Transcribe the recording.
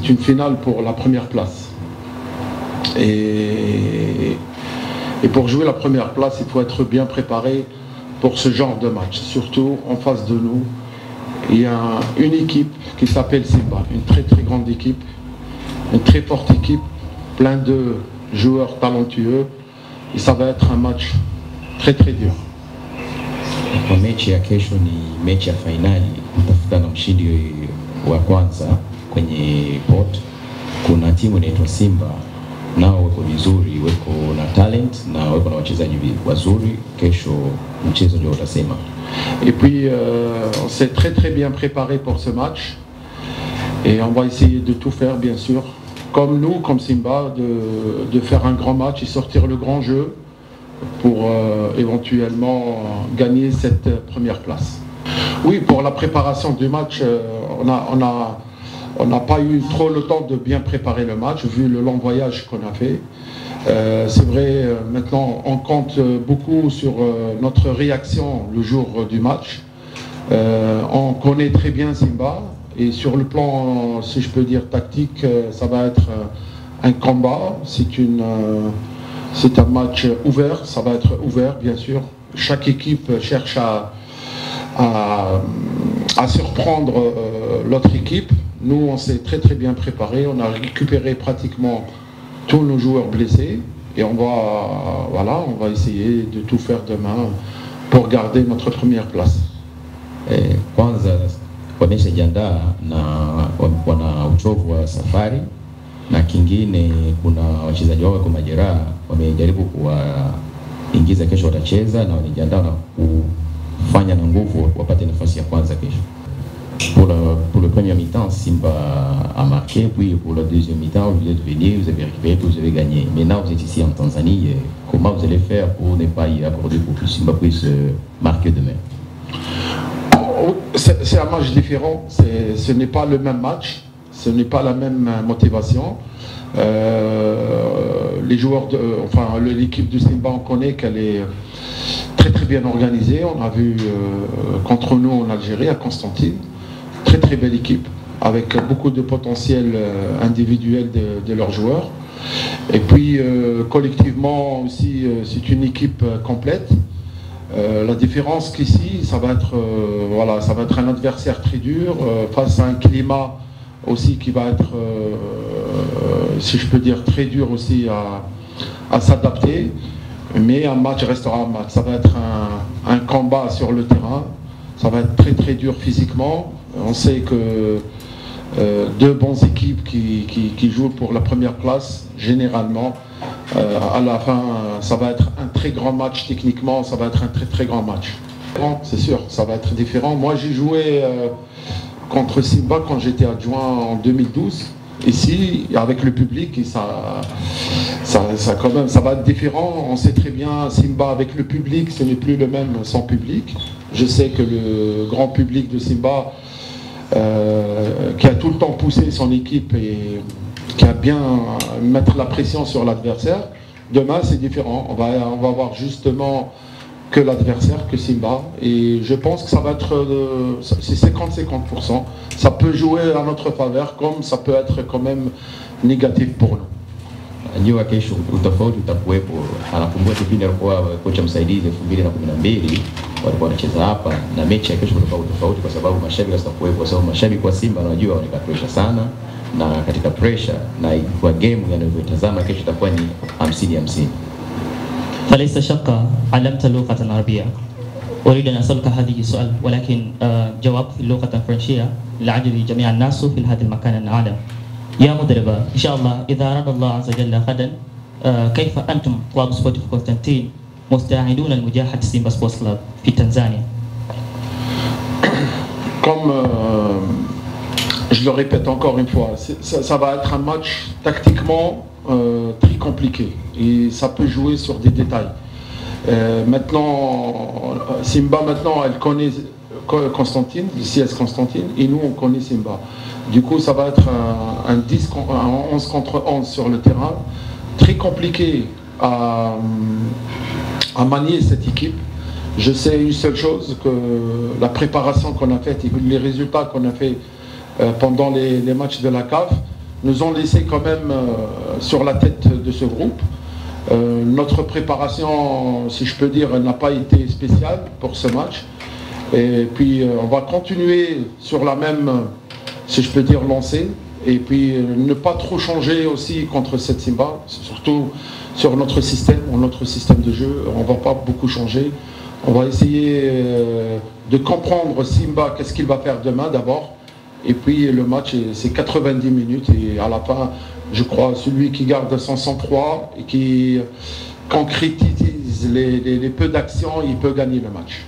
c'est une finale pour la première place. Et pour jouer la première place, il faut être bien préparé pour ce genre de match. Surtout en face de nous, il y a une équipe qui s'appelle Simba, une très très grande équipe, une très forte équipe, plein de joueurs talentueux. Et ça va être un match très très dur. Kwa mechi ya kesho ni mechi ya fainali, kutafuta na mshindi wa kwanza kwenye pot. Kuna timu inaitwa Simba, nao wako vizuri, wako na talent na wako na wachezaji wazuri. Kesho mchezo ndio utasema. Et puis on s'est très très bien préparé pour ce match et on va essayer de tout faire bien sûr, comme nous, comme Simba, de faire un grand match et sortir le grand jeu pour éventuellement gagner cette première place. Oui, pour la préparation du match, on n'a pas eu trop le temps de bien préparer le match vu le long voyage qu'on a fait. C'est vrai, maintenant on compte beaucoup sur notre réaction le jour du match. On connaît très bien Simba et sur le plan, si je peux dire, tactique, ça va être un combat. C'est un match ouvert, ça va être ouvert bien sûr. Chaque équipe cherche à surprendre l'autre équipe. Nous, on s'est très très bien préparé, on a récupéré pratiquement tous nos joueurs blessés et on va essayer de tout faire demain pour garder notre première place. Kwanza wameshajiandaa na wana uchovu wa safari, na kingine kuna wachezaji wao kwa majeraha, wamejaribu kuwaingiza kesho watacheza, na wanajiandaa na kufanya na nguvu wapate nafasi ya kwanza kesho. Pour le premier mi-temps, Simba a marqué, puis pour le deuxième mi-temps, vous êtes venu, vous avez récupéré, vous avez gagné. Maintenant, vous êtes ici en Tanzanie, comment vous allez faire pour ne pas y accorder pour que Simba puisse marquer demain? C'est un match différent, ce n'est pas le même match, ce n'est pas la même motivation. Les joueurs, l'équipe de Simba, on connaît qu'elle est très très bien organisée. On a vu contre nous en Algérie, à Constantine, très très belle équipe, avec beaucoup de potentiel individuel de leurs joueurs. Et puis collectivement aussi, c'est une équipe complète. La différence qu'ici, ça va être un adversaire très dur, face à un climat aussi qui va être, si je peux dire, très dur aussi à s'adapter. Mais un match restera un match. Ça va être un combat sur le terrain. Ça va être très très dur physiquement. On sait que deux bonnes équipes qui jouent pour la première place, généralement, à la fin, ça va être un très grand match techniquement, ça va être un très très grand match. C'est sûr, ça va être différent. Moi j'ai joué contre Simba quand j'étais adjoint en 2012, ici, avec le public, et ça va être différent. On sait très bien, Simba avec le public, ce n'est plus le même sans public. Je sais que le grand public de Simba, qui a tout le temps poussé son équipe et qui a bien mettre la pression sur l'adversaire, demain c'est différent. On va voir justement que l'adversaire, que Simba, et je pense que ça va être c'est 50-50%. Ça peut jouer à notre faveur comme ça peut être quand même négatif pour nous. Najua kesho utofauti utakuwepo. Anakumbuka kipindi alikuwa kocha msaidizi 2012 walikuwa wanacheza hapa, na mechi ya kesho kutakuwa tofauti kwa sababu mashabiki watakuwepo, kwa sababu mashabiki wa Simba wanajua wanaweka pressure sana, na katika pressure na kwa game yanayotazama kesho itakuwa ni 50-50. فليس شك علمت لغة عربية. أريد أن أسألك هذه السؤال ولكن جواب في اللغة الفرنسية لعجل جميع الناس في هذا المكان العالم. يا مدرب، إن شاء الله إذا أراد الله عز وجل غدا كيف أنتم كلوب سبورتيف قسنطين مستعدون لمواجهة سيمبا سبورتس كلوب في تنزانيا؟ Comme je le répète encore une fois, ça va être un match tactiquement très compliqué et ça peut jouer sur des détails. Maintenant, Simba, elle connaît Constantine, le CS Constantine, et nous on connaît Simba. Du coup, ça va être un 11 contre 11 sur le terrain, très compliqué à manier cette équipe. Je sais une seule chose, que la préparation qu'on a faite et les résultats qu'on a fait pendant les matchs de la CAF, nous ont laissé quand même sur la tête de ce groupe. Notre préparation, si je peux dire, n'a pas été spéciale pour ce match. Et puis on va continuer sur la même, si je peux dire, lancée. Et puis ne pas trop changer aussi contre cette Simba, surtout sur notre système de jeu. On ne va pas beaucoup changer. On va essayer de comprendre Simba, qu'est-ce qu'il va faire demain d'abord. Et puis le match, c'est 90 minutes. Et à la fin, je crois, celui qui garde son sang-froid et qui concrétise les peu d'actions, il peut gagner le match.